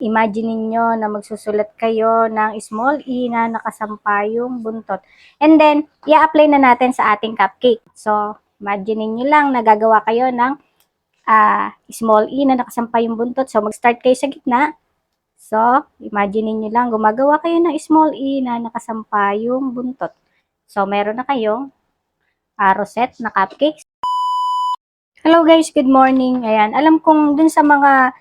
Imagine niyo na magsusulat kayo ng small e na nakasampa yung buntot. And then, i-apply na natin sa ating cupcake. So, imagine niyo lang na gagawa kayo ng small e na nakasampa yung buntot. So, mag-start kayo sa gitna. So, imagine niyo lang gumagawa kayo ng small e na nakasampa yung buntot. So, meron na kayong rosette na cupcakes. Hello guys, good morning. Ayan, alam kong dun sa mga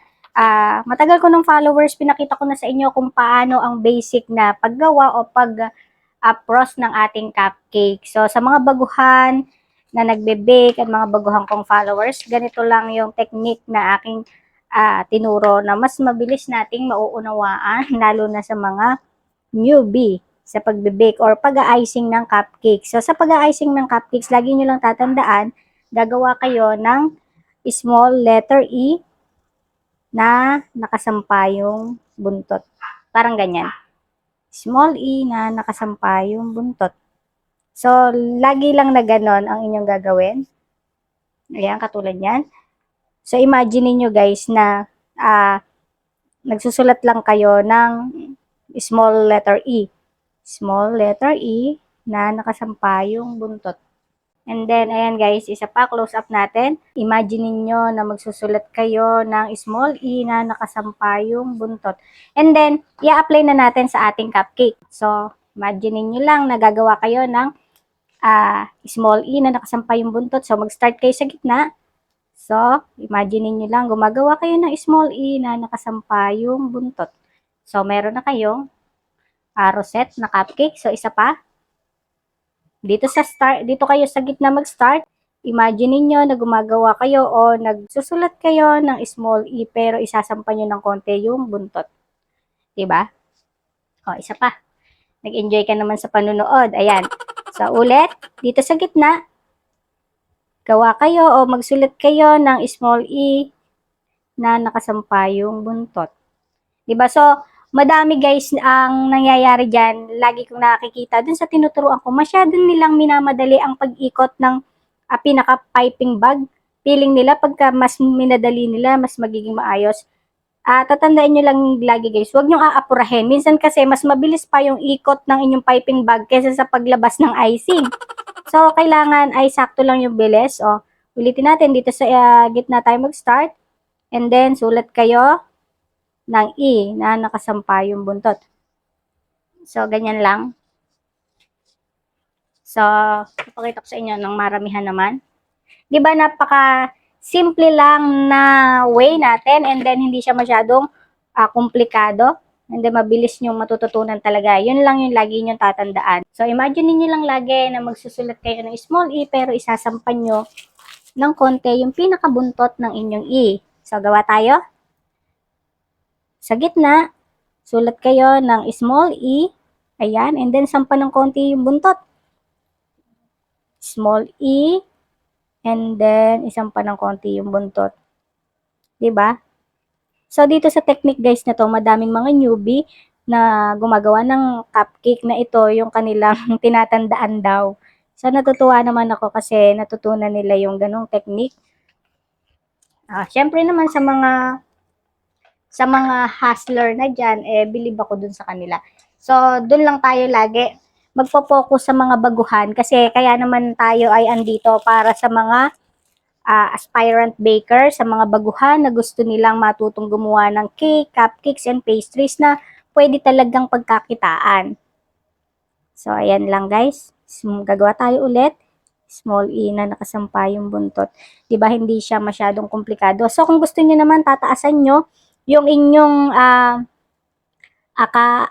matagal ko ng followers, pinakita ko na sa inyo kung paano ang basic na paggawa o pag-frost ng ating cupcake. So, sa mga baguhan na nagbe-bake at mga baguhan kong followers, ganito lang yung technique na aking tinuro na mas mabilis nating mauunawaan, lalo na sa mga newbie sa pagbe-bake or pag-icing ng cupcakes. So, sa pag-icing ng cupcakes, lagi nyo lang tatandaan, gagawa kayo ng small letter E na nakasampa yung buntot. Parang ganyan. Small E na nakasampa yung buntot. So, lagi lang na ganon ang inyong gagawin. Ayan, katulad yan. So, imagine niyo guys na nagsusulat lang kayo ng small letter E. Small letter E na nakasampa yung buntot. And then, ayan guys, isa pa, close up natin. Imagine niyo na magsusulat kayo ng small e na nakasampa yung buntot. And then, i-apply na natin sa ating cupcake. So, imagine niyo lang na gagawa kayo ng small e na nakasampa yung buntot. So, mag-start kayo sa gitna. So, imagine niyo lang gumagawa kayo ng small e na nakasampa yung buntot. So, meron na kayong rosette na cupcake. So, isa pa. Dito kayo sa gitna mag-start. Imagine niyo na gumagawa kayo o nagsusulat kayo ng small e pero isasampa niyo ng konti yung buntot. 'Di ba? O, isa pa. Nag-enjoy ka naman sa panunood. Ayan. So, ulit, dito sa gitna, gawa kayo o magsulat kayo ng small e na nakasampa yung buntot. 'Di ba? So, madami guys ang nangyayari dyan. Lagi kong nakikita dun sa tinuturuan ko, masyado nilang minamadali ang pag-ikot ng pinaka-piping bag. Feeling nila pagka mas minadali nila, mas magiging maayos. Tatandaan nyo lang lagi guys, huwag nyo aapurahin. Minsan kasi mas mabilis pa yung ikot ng inyong piping bag kaysa sa paglabas ng icing. So, kailangan ay sakto lang yung bilis. O, ulitin natin dito sa gitna tayo mag-start. And then, sulat kayo ng E na nakasampa yung buntot. So, ganyan lang. So, ipakita ko sa inyo ng maramihan naman. Di ba napaka simple lang na way natin and then hindi siya masyadong komplikado and then mabilis nyo matututunan talaga. Yun lang yung lagi nyo tatandaan. So, imagine niyo lang lagi na magsusulat kayo ng small e pero isasampan nyo ng konti yung pinakabuntot ng inyong e. So, gawa tayo. Sa gitna, sulat kayo ng small e. Ayan. And then, sampa ng konti yung buntot. Small e. And then, isampa ng konti yung buntot. Diba? So, dito sa technique guys na to, madaming mga newbie na gumagawa ng cupcake na ito, yung kanilang tinatandaan daw. So, natutuwa naman ako kasi natutunan nila yung ganong technique. Syempre naman sa mga hustler na dyan, believe ako dun sa kanila. So, dun lang tayo lagi magpo-focus sa mga baguhan kasi kaya naman tayo ay andito para sa mga aspirant baker, sa mga baguhan na gusto nilang matutong gumawa ng cake, cupcakes, and pastries na pwede talagang pagkakitaan. So, ayan lang guys. Gagawa tayo ulit. Small e na nakasampa yung buntot. Diba hindi siya masyadong komplikado. So, kung gusto niyo naman, tataasan nyo yung inyong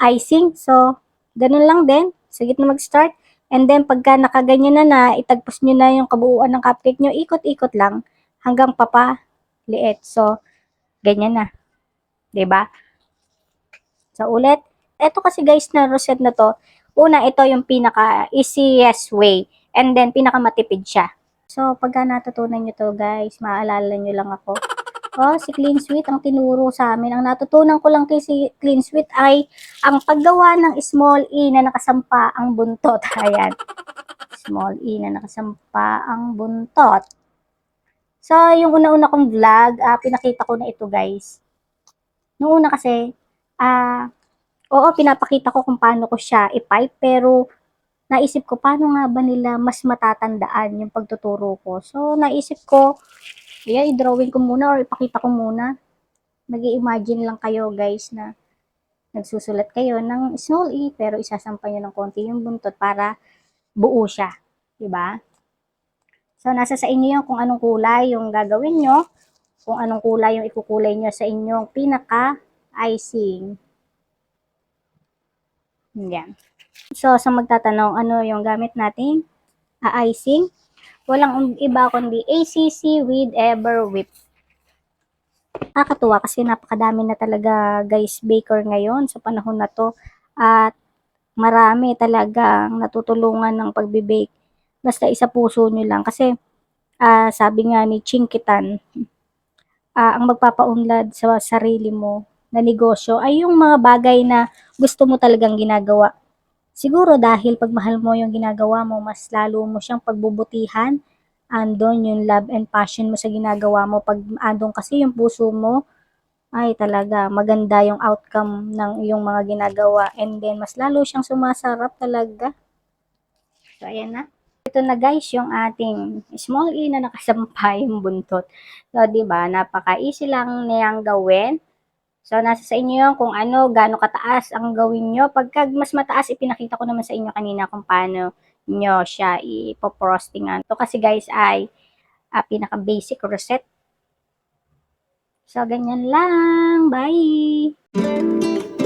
icing. So, ganun lang din. Sa gitna mag-start. And then, pagka nakaganyan na, itagpos nyo na yung kabuuan ng cupcake nyo, ikot-ikot lang hanggang papaliit. So, ganyan na. Diba? So, ulit. Ito kasi guys na rosette na to, una, ito yung pinaka-easiest way. And then, pinaka-matipid siya. So, pagka natutunan nyo to guys, maalala nyo lang ako. Si Clean Sweet ang tinuro sa amin. Ang natutunan ko lang kay si Clean Sweet ay ang paggawa ng small e na nakasampa ang buntot. Ayan. Small e na nakasampa ang buntot. So, yung una-una kong vlog, pinakita ko na ito guys. Noong una kasi, oo, pinapakita ko kung paano ko siya i-pipe, pero naisip ko, paano nga ba nila mas matatandaan yung pagtuturo ko? So, naisip ko, yeah, i-drawing ko muna or ipakita ko muna. Mag-i-imagine lang kayo guys na nagsusulat kayo ng small e pero isasampay nyo ng konti yung buntot para buo siya. Diba? So, nasa sa inyo yung kung anong kulay yung gagawin nyo, kung anong kulay yung ikukulay nyo sa inyong pinaka-icing. Yan. So, sa magtatanong, ano yung gamit nating icing? Walang iba kundi ACC with Everwhip. Nakakatuwa kasi napakadami na talaga guys baker ngayon sa panahon na to. At marami talagang natutulungan ng pagbe-bake. Basta isa puso nyo lang. Kasi sabi nga ni Chinkitan, ang magpapaunlad sa sarili mo na negosyo ay yung mga bagay na gusto mo talagang ginagawa. Siguro dahil pag mahal mo yung ginagawa mo, mas lalo mo siyang pagbubutihan. Andon yung love and passion mo sa ginagawa mo. Pag andon kasi yung puso mo, ay talaga maganda yung outcome ng iyong mga ginagawa. And then mas lalo siyang sumasarap talaga. So ayan na. Ito na guys yung ating small e na nakasampay yung buntot. So 'di ba, napaka-easy lang niyang gawin. So, nasa sa inyo yun kung ano, gaano kataas ang gawin nyo. Pagka mas mataas, ipinakita ko naman sa inyo kanina kung paano nyo siya ipoprostingan. Ito kasi guys ay pinaka-basic reset. So, ganyan lang. Bye!